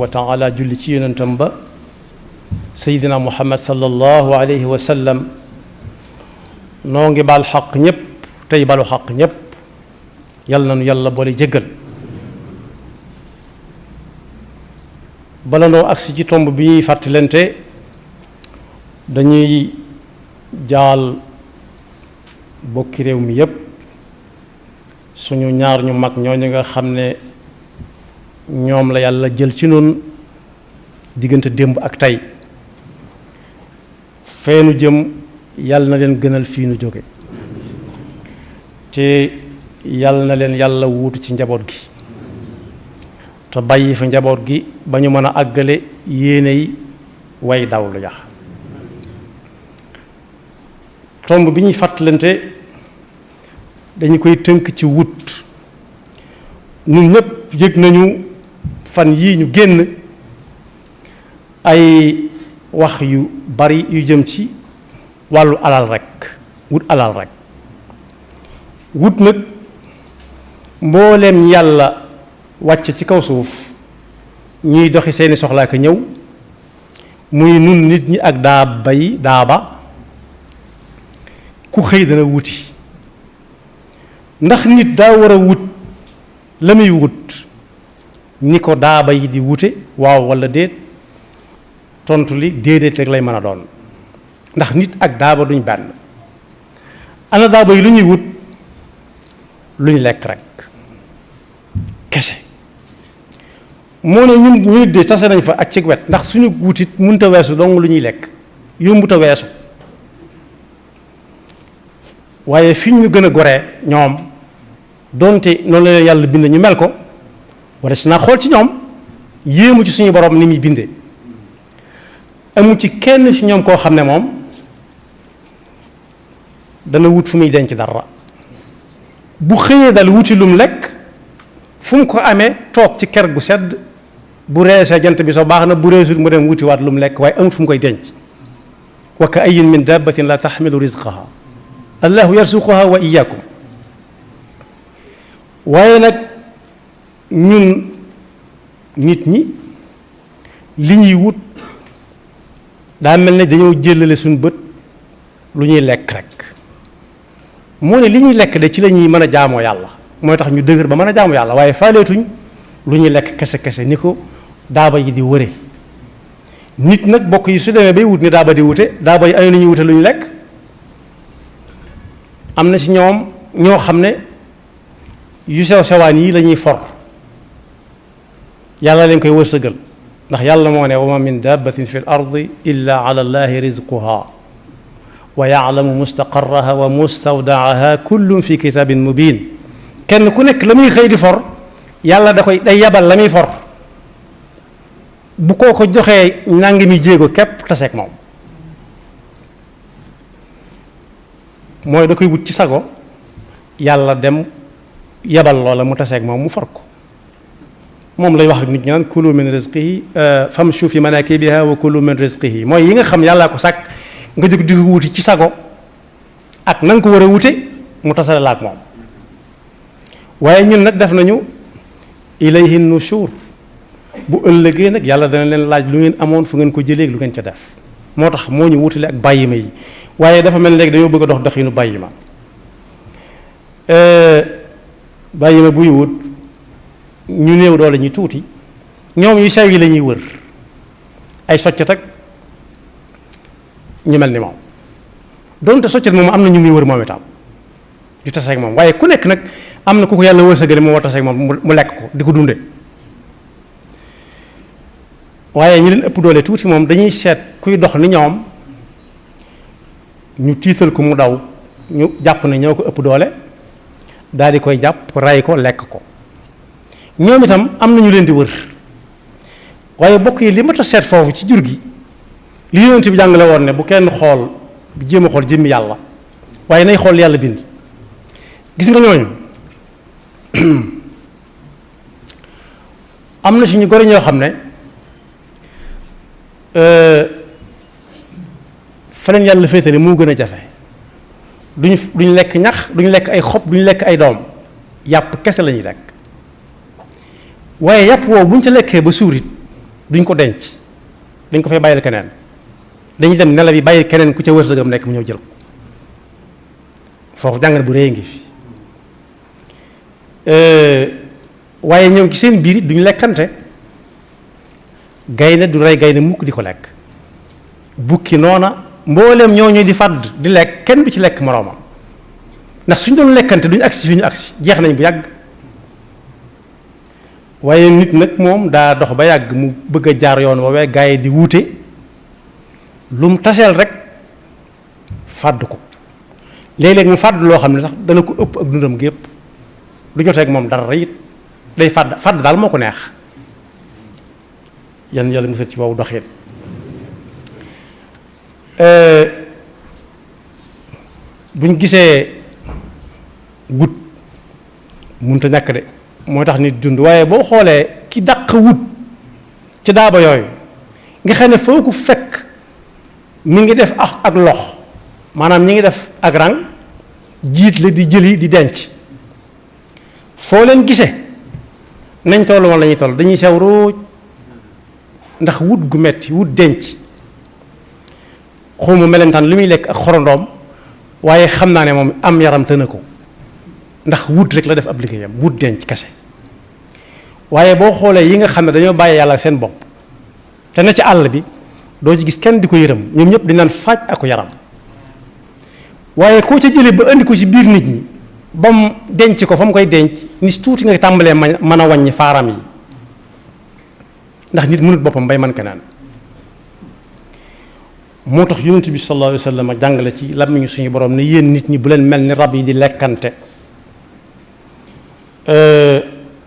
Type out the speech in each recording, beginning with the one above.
wa taala julli ci yonentam ba seydina muhammad sallallahu alayhi wa sallam noo ngi baal xaq ñépp tey balu xaq ñépp yal na nu yàlla boole jéggal bala noo agsi ci tomb bi ñuy fàttalante dañuy jaal bokki réew mi yépp suñu ñaar ñu mag ñooñu nga xam ne ñoom la yàlla jël ci noonu diggante démb ak tey feenu jëm yàlla na leen gënal fii nu jóge te yàlla na leen yàlla wuutu ci njaboot gi te bàyyi fa njaboot gi ba ñu mën a àggale yéeney way dawlu yax tomb bi ñuy fàttalante dañu koy tënk ci wut ñun ñépp yëg nañu fan yii ñu génn ay wax yu bari yu jëm ci wàllu alal rekk wut alal rekk wut nag mbooleem yàlla wàcc ci kaw suuf ñuy doxi seeni soxlaa ko ñëw muy nun nit ñi ak daaba ku xëy dana wuti ndax nit daa war a wut la muy wut ni ko daaba yi di wute waaw walla déet tontu li déedéet rek lay mën a doon ndax nit ak daaba duñ benn ana daaba yi lu ñuy wut lu ñu lekk rek kese moo ne ñun ñu de tase nañ fa ak ci wet ndax suñu wutit mënta weesu dong lu ñuy lekk yombuta weesu waaye fi ñu gën a goree ñoom donte noonu la leen yàlla bind ñu mel ko wala si naa xool ci ñoom yéemu ci suñu borom ni muy bindee amu ci kenn ci ñoom koo xam ne moom dana wut fu muy denc dara bu xëyee dal wuti lum lekk fu mu ko amee toog ci ker gu sedd bu reesee jant bi soo baax na bu reesul mu dem wuti waat lum lekk waaye amut fu mu koy denc wa ka ayyin min dabbatin la taxmilu rizqaha allahu yarsuquha wa iyyakum waaye nag ñun nit ñi li ñuy wut daa mel ne dañoo jëlale suñu bët lu ñuy lekk rek moo ne li ñuy lekk de ci la ñuy mën a jaamoo yàlla mooy tax ñu dëgër ba mën a jaamoo yàlla waaye faaleetuñ lu ñuy lekk kese ni ko daaba yi di wëre nit nag bokk yi su demee bay wut ni daaba di wute daaba yi ay nañuy wute lu ñu lekk am na ci ñoom ñoo xam ne yu sew sewaan yi la ñuy for yàlla leen koy wërsëgal ndax yàlla moo ne wa ma min dabbatin fi l ardi illa ala allahi rizquha wa yaalamu mustaqarraha wa mustawdaaha kullun fi kitabin mubin kenn ku nekk la muy xëy di for yàlla da koy day yabal la muy for bu koo ko joxee nangi mi jéego képp taseeg moom mooy da koy wut ci sago yàlla dem yabal loola mu taseeg moom mu far ko moom lay wax ak nit ñi naan kulu min rizqihi famshu fi manakibiha wa kulu min rizqihi mooy yi nga xam yàllaa ko sàkk nga jóg di ko wuti ci sago ak na nga ko war a wute mu tasale la ak moom waaye ñun nag def nañu ilayhi nushur bu ëllëgee nag yàlla dana leen laaj lu ngeen amoon fu ngeen ko jëlee lu ngeen ca def moo tax moo ñu wutale ak bàyyi ma yi waaye dafa mel léegi dañoo bëgg a dox doxinu bàyyi ma bàyyi ma buy wut ñu néew doole ñu tuuti ñoom yu sew yi la ñuy wër ay soccet ak ñu mel ni moom donte soccet moom am na ñu muy wër moom itam di taseeg moom waaye ku nekk nag am na ku ko yàlla wërsëgale moo war taseeg moom mu lekk ko di ko dunde waaye ñi leen ëpp doole tuuti moom dañuy seet kuy dox ni ñoom ñu tiital ko mu daw ñu jàpp ne ñoo ko ëpp doole daal di koy jàpp ray ko lekk ko ñoom itam am na ñu leen di wër waaye bokk yi li ma ta seet foofu ci jur gi li yonent bi jàngale woon ne bu kenn xool jéem a xool jëmmi yàlla waaye nay xool yàlla bind gis nga ñooñu am na si ñu gori ñoo xam ne fa leen yàlla féetale moo gën a jafe duñu lekk ñax duñu lekk ay xob duñu lekk ay doom yàpp kese la ñuy lekk waaye yàpp woowu bu ñu ca lekkee ba suurit duñ ko denc dañ ko fay bàyyil keneen dañuy dem nelaw yi bàyyi keneen ku ca wërsëgam nekk mu ñëw jël ko foofu jàngat bu rëy ngi fi waaye ñoom ci seen biir it duñu lekkante gaynde du rey gaynde mukk di ko lekk bukki noona mbooleem ñooñu di fàdd di lekk kenn du ci lekk moroomam ndax suñ doon lekkante duñu agsi fi ñu agsi jeex nañ bu yàgg waaye nit nag moom daa dox ba yàgg mu bëgg a jaar yoon woowee gaa yi di wuute lu mu taseel rek fàdd ko léeg-léeg mu fàdd loo xam ne sax dana ko ëpp ak dundam gépp du jotee ak moom dara it day fàdd daal moo ko neex yan yàlla musal ci boobu doxin buñ gisee wut munta ñàkk de moo tax nit dund waaye boo xoolee ki dàq wut ci daaba yooyu nga xam ne foo ko fekk mi ngi def ak lox maanaam ñi ngi def ak rang jiit la di jëli di denc foo leen gisee nañ toll woon la ñuy toll dañuy sew róoj ndax wut gu metti wut denc xawma melentaan li muy lekk ak xorondoom waaye xam naa ne moom am yaram tëna ko ndax wut rek la def ab liggéeyam wut denc kese waaye boo xoolee yi nga xam ne dañoo bàyyi yàlla seen bopp te ne ci àll bi doo ci gis kenn di ko yërëm ñoom ñëpp di naan faaj ak ko yaram waaye koo ca jëlee ba indi ko ci biir nit ñi ba mu denc ko fa mu koy denc ni tuuti nga tàmbalee mën a wàññi faaram yi ndax nit mënut boppam bay man keneen moo tax yonent bi sallallahu alayhi wa sallam jàngale ci làmmiñu suñu borom ne yéen nit ñi bu leen mel ni rab yi di lekkante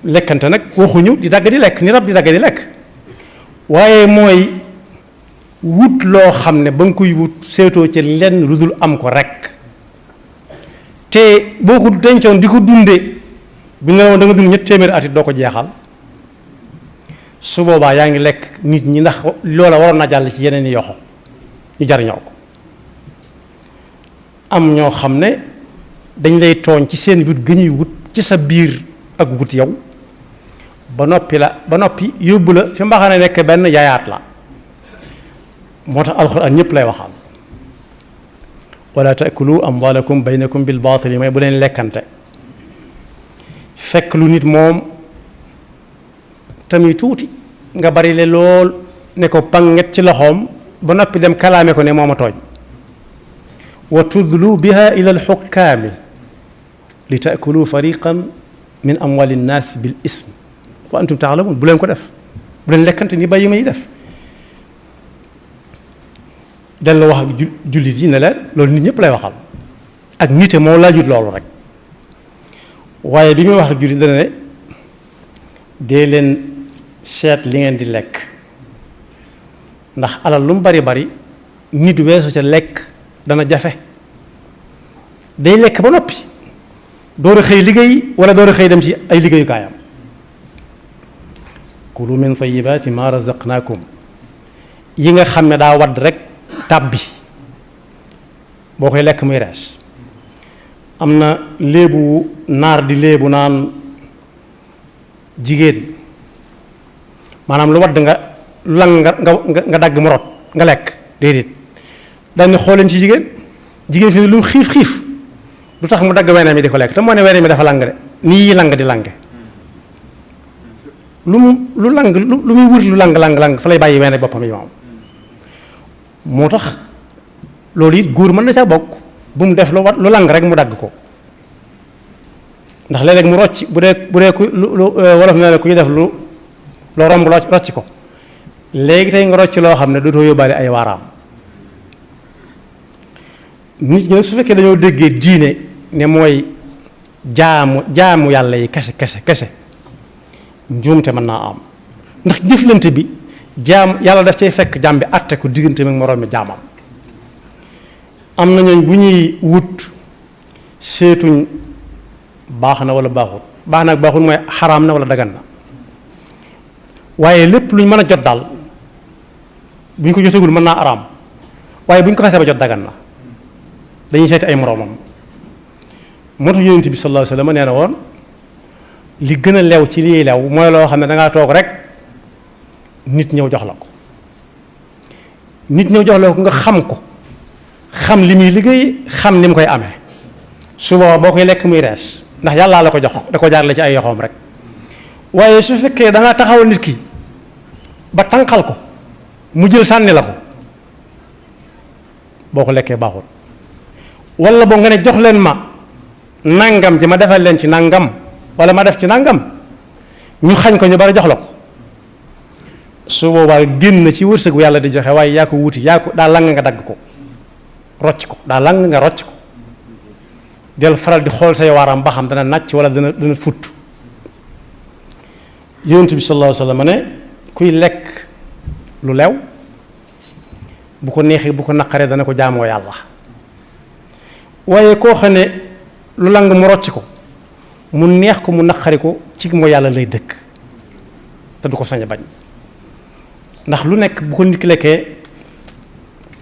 lekkante nag waxuñu di dagg di lekk ni rab di dagg di lekk waaye mooy wut loo xam ne ba nga koy wut seetoo ci lenn lu dul am ko rek te boo ko dencoon di ko dundee bu ñu la woon da nga dund ñetti téeméeri at it doo ko jeexal su boobaa yaa ngi lekk nit ñi ndax loola waroon na jàll ci yeneen i yoxo ñu jariñoo ko am ñoo xam ne dañ lay tooñ ci seen wut gëñuy wut ci sa biir ak wut yow ba noppi yóbbu la fi mbaxane nekk benn yaayaat la moo tax alxuraan ñëpp lay waxal wala taakulu amwalakum baynakum bil baatili may bu leen lekkante fekk lu nit moom tamit tuuti nga bari le lool ne ko panget ci loxoom ba noppi dem kalaame ko ne moom a tooñ wa tudlu biha ila alxukkaami li taakulu fariqan min amwali nnaas bil ism wa antum taalamun bu leen ko def bu leen lekkante ni bàyyi may def dellu wax ak jullit yi ne leen loolu nit ñëpp lay waxal ak nite moo laajut loolu rek waaye bi muy wax ak jullit dana ne dee leen seet li ngeen di lekk ndax alal lu mu bari bari nit weesu ca lekk dana jafe day lekk ba noppi door a xëy liggéey wala door a xëy dem ci ay liggéeyukaayam kulu min tayibaati ma razaqnaakum yi nga xam ne daa wadd rek tàbbi boo koy lekk muy rees am na léebu naar di léebu naan jigéen maanaam lu wadd nga lu lang nga dagg mu rot nga lekk déedéet daal ni xooleen ci jigéen fi lu mu xiif lu tax mu dagg wene mi di ko lekk te moo ne wene mi dafa lang de nii lang di lange lu muy wut lu lang fa lay bàyyi wene boppam yi moom moo tax loolu it góor mën na saa bokk bu mu def lu lang rek mu dagg ko ndax léeg-léeg mu rocc bu dee ku wolof na ne ku ñu def lu loo romb rocc ko léegi tey nga rocc loo xam ne dootoo yóbbaale ay waaraam nit ñi nag su fekkee dañoo déggee diine ne mooy jaamu yàlla yi kese njuumte mën naa am ndax jëflante bi yàlla daf cay fekk jaam bi àtte ko diggante ak moroom mi jaamam am na ñooñ bu ñuy wut seetuñ baax na wala baaxut baax na ak baaxut mooy xaraam na wala dagan na waaye lépp luñ mën a jot daal bu ñu ko jotagul mën naa araam waaye bu ñu ko xasee ba jot dagan na dañuy seeti ay moroomam moo tax yonent bi sallallahu alayhi wa sallam nee na woon li gën a lew ci lii lew mooy loo xam ne dangaa toog rek nit ñëw jox la ko nga xam ko xam li muy liggéey xam ni mu koy amee su boobaa boo koy lekk muy rees ndax yàllaa la ko jox da ko jaarale ci ay yoxoom rek waaye su fekkee da ngaa taxawal nit ki ba tànqal ko mu jël sànni la ko boo ko lekkee baaxul wala boo nga ne jox leen ma nangam ji ma defal leen ci nangam wala ma def ci nangam ñu xañ ko ñu bari jox la ko su boobaa génn ci wërsëg bu yàlla di joxe waaye yaa ko wuti yaa ko daa lang nga dagg ko rocc ko daa lang nga rocc ko del faral di xool say waaram ba xam dana nàcc wala dana futt yonent bi sallallahu alayhi wa sallam ne kuy lekk lu lew bu ko neexee bu ko naqaree dana ko jaamoo yàlla waaye koo xam ne lu lang mu rocc ko mu neex ko mu naqari ko ci moo yàlla lay dëkk te du ko sañ a bañ ndax lu nekk bu ko nit ki lekkee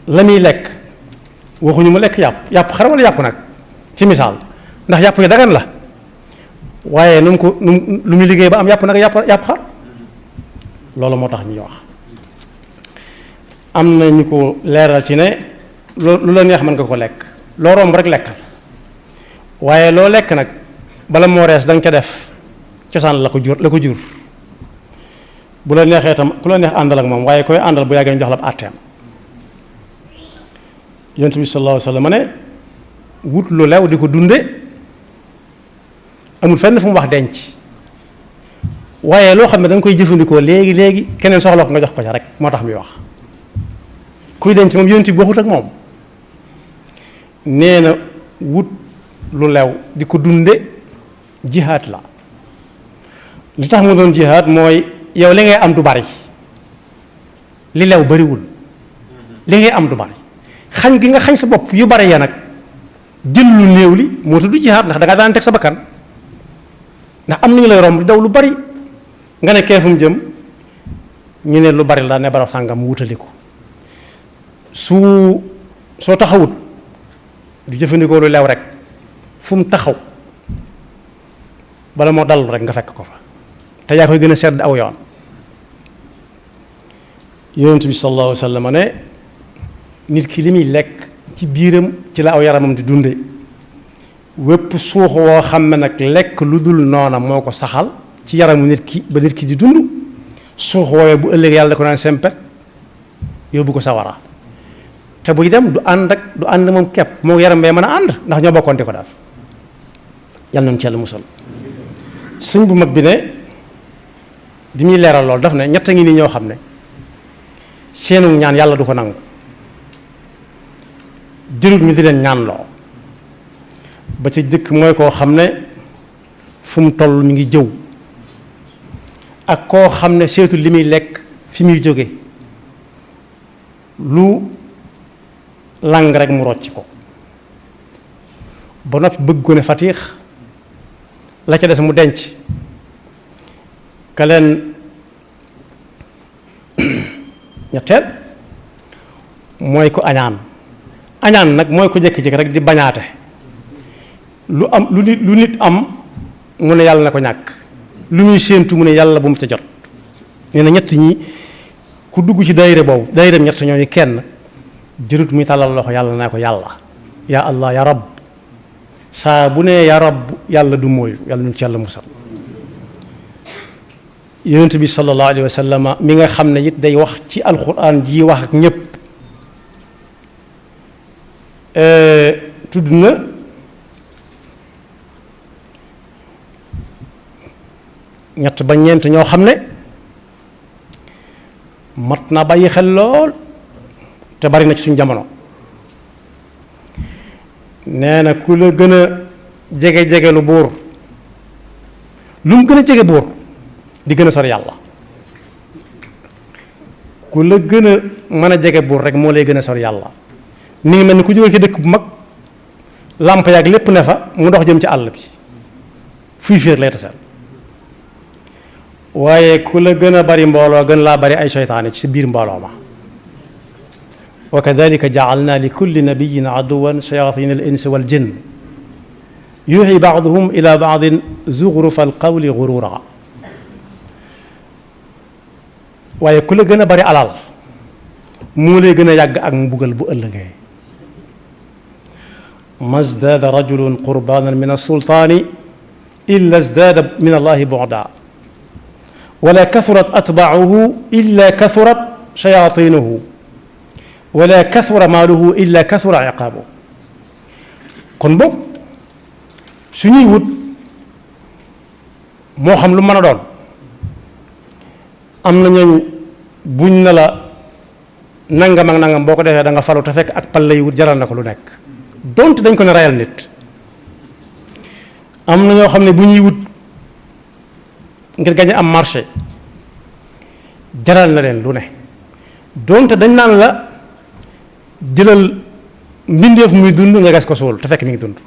la muy lekk waxuñu mu lekk yàpp xar wala yàpp nag ci misaal ndax yàpp yi dagan la waaye nu mu ko lu muy liggéey ba am yàpp nag yàpp xar loolu moo tax ñuy wax am na ñu ko leeral ci ne lu la neex mën nga ko lekk loo romb rek lekkal waaye loo lekk nag bala moo rees da nga ca def cosaan la ko jur bu la neexee itam ku la neex àndal ak moom waaye koy àndal bu yàggee ñu jox la àtteem yonent bi sallallahu alayhi wa sallam ne wut lu lew di ko dunde amul fenn fu mu wax denc waaye loo xam ne da nga koy jëfandikoo léegi keneen soxla ko nga jox ko ca rek moo tax muy wax kuy denc moom yonent bi waxut ak moom nee na wut lu lew di ko dunde jihaat la li tax mu doon jihaat mooy yow li ngay am du bari li lew bariwul li ngay am du bari xañ gi nga xañ sa bopp yu bari ya nag jël lu néew li moo tudd jihaat ndax da ngaa daan teg sa bakkan ndax am nañu lay romb di daw lu bari nga ne keefum jëm ñu ne lu bari la ne barab sàngam mu wutali ko soo taxawut du jëfandikoo lu lew rek fu mu taxaw bala moo dallu rek nga fekk ko fa te yaa koy gën a sedd aw yoon yonent bi sallallahu alayhi wa sallam ne nit ki li muy lekk ci biiram ci la aw yaramam di dunde wépp suux woo xam ne nag lekk lu dul noona moo ko saxal ci yaramu nit ki ba nit ki di dund suux woowee bu ëllëg yàlla da ko naan sempet yóbbu ko sawara te buy dem du ànd moom kepp moo yaram bee mën a ànd ndax ñoo bokkoon di ko def yàlla nañu ci yàlla musal sëñ bu mag bi ne di muy leeral lool daf ne ñett ngi nii ñoo xam ne seenu ñaan yàlla du ko nangu jërut ñu di leen ñaan loo ba ca jëkk mooy koo xam ne fu mu toll mi ngi jëw ak koo xam ne seetu li muy lekk fi muy jóge lu lang rek mu rocc ko ba noppi bëgg ko ne fatiix la ca des mu denc ka leen ñetteel mooy ko añaan nag mooy ko jékki-jékki rek di bañaate lu nit am mu ne yàlla na ko ñàkk lu muy séentu mu ne yàlla bu mu ca jot nee na ñett ñi ku dugg ci daayira boobu daayira ñett ñooñu kenn jërut muy tàllal loxo yàlla naa ko yàlla yaa allah ya rab saa bu nee ya rab yàlla du mooyu yàlla ñu ci yàlla musal yonent bi sallallahu alayhi wa sallam mi nga xam ne it day wax ci alquran ji wax ak ñépp tudd na ñett ba ñeent ñoo xam ne mat naa bàyyi xel lool te bari na ci suñu jamono nee na ku la gën a jege lu buur lu mu gën a jege buur di gën a sori yàlla ku la gën a mën a jege buur rek moo lay gën a sori yàlla ni ngi mel ni ku jógee ci dëkk bu mag làmp yaag lépp ne fa mu dox jëm ci àll bi fuy féer lay taseel waaye ku la gën a bari mbooloo gën laa bari ay seytaane ci biir mbooloo ma wa kadalika jaalna li kulli nabiyin aduwan shayatin al insi wal jinn yuuxi baaduhum ila baadin zuxrufa al qawli gurura waaye ku la gën a bari alal moo lay gën a yàgg ak mbugal bu ëllëgee mazdaada rajulun qurbanan min alsultaani illa zdaada min allahi bu'da wala kathurat atbaahu illa kathurat shayaatinuhu wala kathura maaluhu illa kathura iqaabu. kon boog suñuy wut moo xam lu mën a doon am na ñooñ buñ na la nangam ak nangam boo ko defee da nga falu te fekk ak pal lay wut jaral na ko lu nekk donte dañ ko ne rayal nit. am na ñoo xam ne bu ñuy wut ngir gañe am marché jaral na leen lu ne donte dañ naan la jëlal mbindeef muy dund nga gas ko suul te fekk mi ngi dund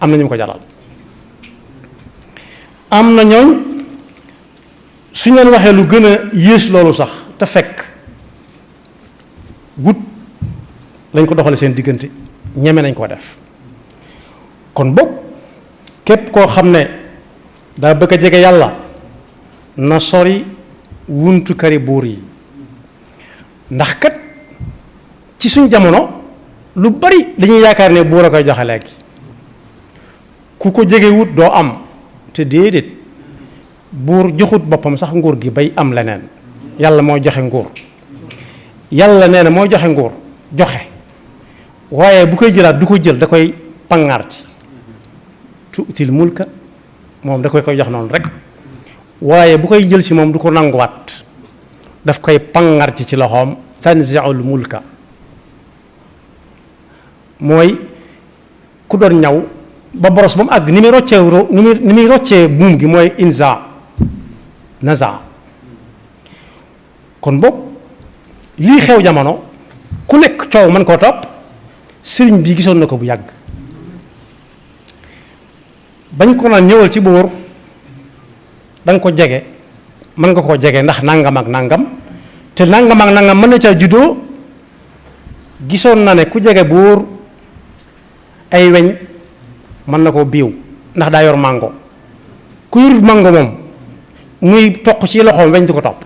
am na ñu ko jaral. am na ñooñ suñ leen waxee lu gën a yées loolu sax te fekk wut lañ ko doxale seen diggante ñeme nañ koo def. kon boog képp koo xam ne daa bëgg a jege yàlla na sori wuntu kari buur yi ndax kat ci suñ jamono lu bari dañuy yaakaar ne buur a koy joxe léegi ku ko jege wut doo am te déedéet buur joxut boppam sax nguur gi bay am leneen yàlla mooy joxe nguur. yàlla nee na mooy joxe nguur joxe waaye bu koy jëlaat du ko jël da koy pangaar ci tuutil mulka moom da koy jox noonu rek waaye bu koy jël ci moom du ko nanguwaat daf koy pangaar ci loxoom. tanzi'ul mulka mooy ku doon ñaw ba boros ba mu àgg ni muy roccee buum gi mooy inza naza. kon boog lii xew jamono ku nekk coow mën koo topp sëriñ bi gisoon na ko bu yàgg bañ ko naan ñëwal ci buur da nga ko jege mën nga koo jege ndax nangam ak nangam te nangam ak nangam mën na caa juddoo. gisoon na ne ku jege buur ay weñ mën na koo biiw ndax daa yor màngo ku yor màngo moom muy toq ci loxoom weñ di ko topp.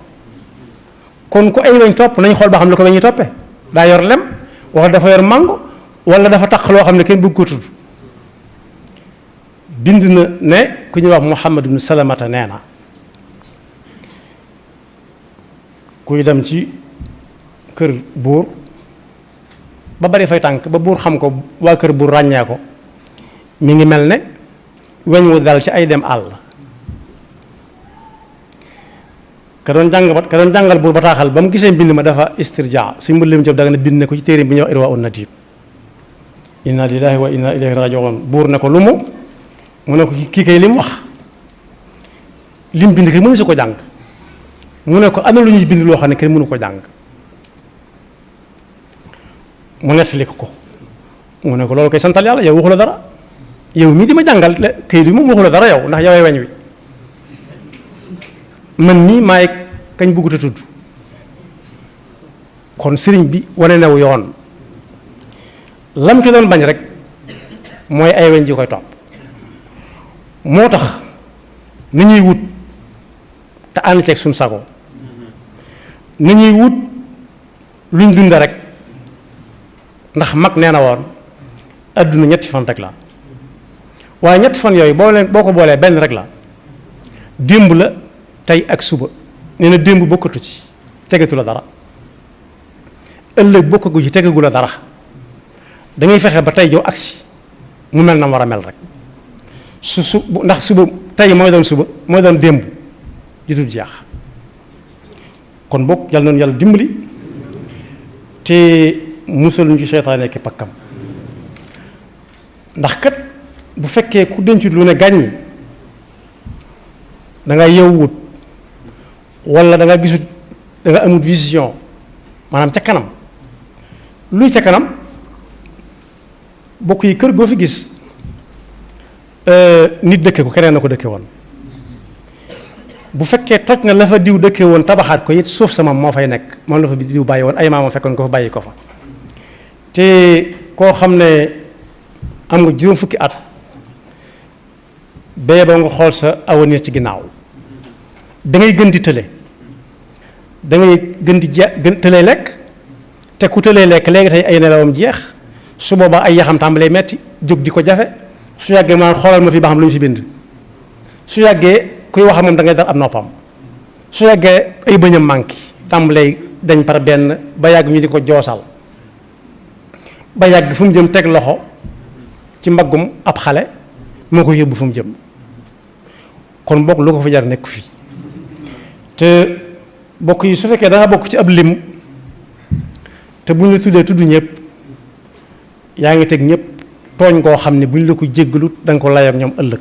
kon ku ay weñ topp nañ xool ba xam ne ko weñ yi toppee daa yor lem wala dafa yor màngo wala dafa taq loo xam ne kenn bëgg ko tudd. bind na ne ku ñuy wax Muhammad ibn Salamata nee na kuy dem ci kër buur ba bari fay tànk ba buur xam ko waa kër buur ràññee ko mi ngi mel ne weñ wu dal ci ay dem àll. ka doon jàngal buur bataaxal ba mu gisee mbind ma dafa istirjaa suñ mbir lim jëb da nga ne bind ne ko ci téere bi ñuy wax Irwaa'un Nadiim inna lillahi wa inna ilayhi raaji'uun. buur ne ko lu mu ne ko kii kay li mu wax lim bind kay mënu si ko jàng mu ne ko am na lu ñuy bind loo xam ne kenn mënu ko jàng. mu nettali ko mu ne ko loolu koy santal yàlla yow waxu la dara yow mii di ma jàngal kayit bi moom waxu la dara yow ndax yowee weñ wi man nii maay kañ bëggut a tudd. kon sëriñ bi wane new yoon lam ci doon bañ rek mooy ay weñ ji koy topp. moo tax ni ñuy wut te ànd ceeg suñ sago ni ñuy wut luñ dunda rek ndax mag nee na woon adduna ñetti fan rek la waaye ñetti fan yooyu boo ko boolee benn rek la démb la tey ak suba nee na démb bokkatu ci tegatu la dara ëllëg bokkagu ci tegagu la dara dangay fexe ba tey jow agsi mu mel na war a mel rek ndax suba tey mooy doon suba mooy doon démb ju dul jeex. kon bokk yàlla noonu yàlla dimbali te musal ñu ci seytaane ki pakkam ndax kat bu fekkee ku dencut lu ne gàññi da nga yeewut wala da nga gisut da nga amut vision maanaam ca kanam luy ca kanam bokk yi kër goo fi gis nit dëkke ko keneen na ko dëkke woon bu fekkee toj na la fa diw dëkke woon tabaxaat ko it suuf sama moo fay nekk moom la fa diw bàyyi woon ay maamam fekkoon ko fa bàyyi ko fa te koo xam ne am nga juróom fukki at bee ba nga xool sa avenir ci ginnaaw da ngay gën di tële da ngay gën di gën tëlee lekk te ku tëlee lekk léegi tey ay nelawam jeex su boobaa ay yaxam tàmbalee metti jóg di ko jafe su yàggee maanaam xoolal ma fi ba xam lu ñu fi bind su yàggee kuy wax moom da ngay dar ab noppam su yàggee ay bëñam manqué tàmbalee dañ par benn ba yàgg ñu di ko joosal ba yàgg fu mu jëm teg loxo ci mbaggum ab xale moo ko yóbbu fu mu jëm kon bokk lu ko fa jar nekk fii te bokk yi su fekkee da nga bokk ci ab lim te bu ñu la tuddee tudd ñëpp yaa ngi teg ñëpp tooñ koo xam ne bu ñu la ko jéggalut da nga ko lay ak ñoom ëllëg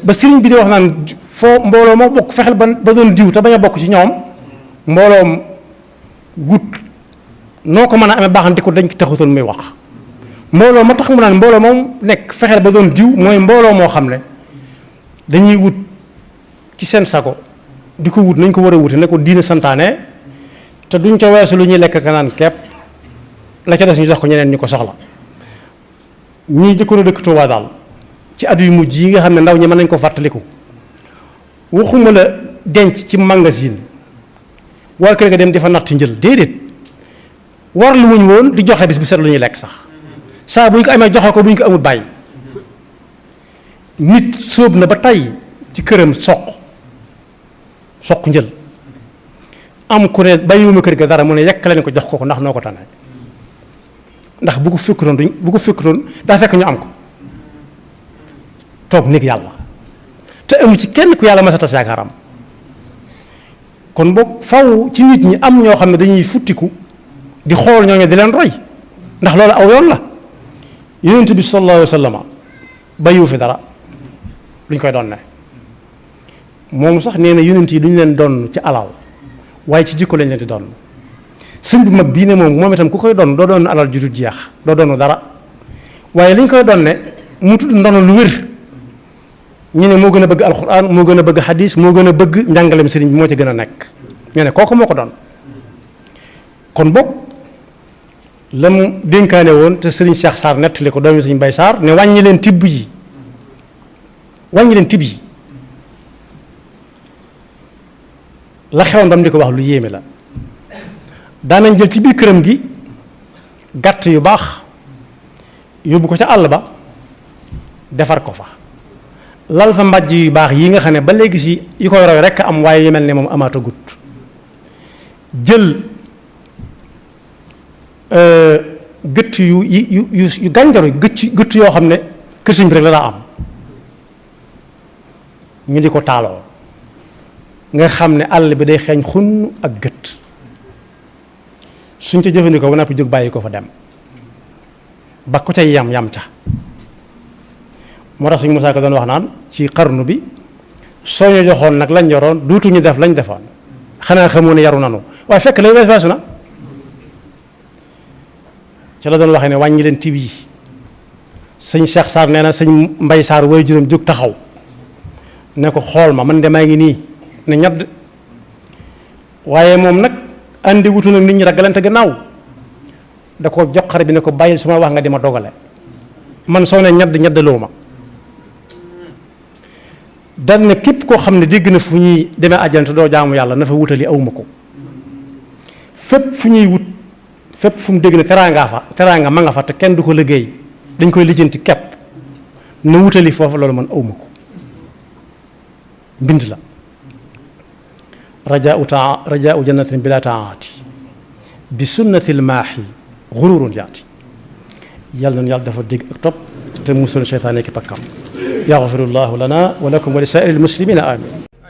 ba sëriñ bi di wax naan foo mbooloo moo bokk fexeel ba doon diw te bañ a bokk ci ñoom mbooloom gut noo ko mën a amee baaxante ko dañ ko taxutoon muy wax mbooloo ma tax mu naan mbooloo moom nekk fexeel ba doon diw mooy mbooloo moo xam ne dañuy wut ci seen sago di ko wut nañ ko war a wute ne ko diina santaane te duñ ca weesu lu ñuy lekk ka naan kepp la ca des ñu jox ko ñeneen ñu ko soxla ñii jëkkoon a dëkk Tuubaa daal ci at yu mujj yi nga xam ne ndaw ñi mën nañ ko fàttaliku waxuma la denc ci magasin waa kër ga dem di fa natt njël déedéet war lu wuñ woon di joxe bis bu set lu ñuy lekk sax saa bu ñu ko amee joxe ko bu ñu ko amul bàyyi nit sóob na ba tey ci këram soq njël am ku ne bàyyiwuma kër ga dara mu ne yekk leen ko jox ko ndax noo ko tane ndax bu ko fekkutoon daa fekk ñu am ko toog néeg yàlla te amu ci kenn ku yàlla mas a tas yaakaaram kon boog faw ci nit ñi am ñoo xam ne dañuy futtiku di xool ñooñu di leen roy ndax loolu aw yoon la yonent bi sallallahu alayhi wa sallam bàyyiwu fi dara luñ koy doon ne moom sax nee na yonent yi duñu leen doon ci alal waaye ci jikko lañ leen di doon sëñ bu mag bii ne moom itam ku koy doon doo doon alal ju dul jeex doo doon dara waaye liñ koy doon ne mu tudd ndono lu wér ñu ne moo gën a bëgg alxuraan moo gën a bëgg xadis moo gën a bëgg njàngaleem sëriñ bi moo ci gën a nekk ñu ne kooku moo ko doon kon boog la mu dénkaane woon te sëriñ Cheikh Sarr nettali ko doomi sëriñ Mbay Sarr ne wàññi leen tibb yi la xewoon dam di ko wax lu yéeme la daanañ jël ci biir këram gi gàtt yu baax yóbbu ko ca àll ba defar ko fa lal fa mbàjj yu baax yi nga xam ne ba léegi si yi koy roy rekk am waaye yu mel ne moom amaata gut jël gëtt yu gànjaru gëtt yoo xam ne kër sëñ bi rek la daa am ñu di ko taaloo nga xam ne àll bi day xeeñ xunn ak gët suñ ca jëfandikoo ba noppi jóg bàyyi ko fa dem ba ko cay yam ca moo tax suñ Musaa Ka doon wax naan ci xarnu bi soo ñu joxoon nag lañ yoroon duutuñu def lañ defoon xanaa xamoo ne yaru nanu waaye fekk la weesu na ci la doon waxee ne wàññi leen tib yi sëñ Cheikh Sarr nee na sëñ Mbay Sarr way juróom jóg taxaw ne ko xool ma man de maa ngi nii ne ñadd waaye moom nag andi wutu nag nit ñi ragalante gannaaw da ko jox xare bi ne ko bàyyil su ma wax nga di ma dogale man soo ne ñaddaloo ma dal ne képp koo xam ne dégg na fu ñuy demee àjjana te doo jaamu yàlla na fa wutali awma ko fépp fu ñuy wut fépp fu mu dégg ne teraanga ma nga fa te kenn du ko liggéey dañ koy lijjanti kepp na wutali foofu loolu man awma ko mbind la rajaau jannatin bila taati bi sunnatil maaxi xururun yaati yàlla noonu yàlla dafa dégg ak topp te musul seytaane ki pakkam yaxfirullahu lana wa lakum wa li saa'iril muslimina amin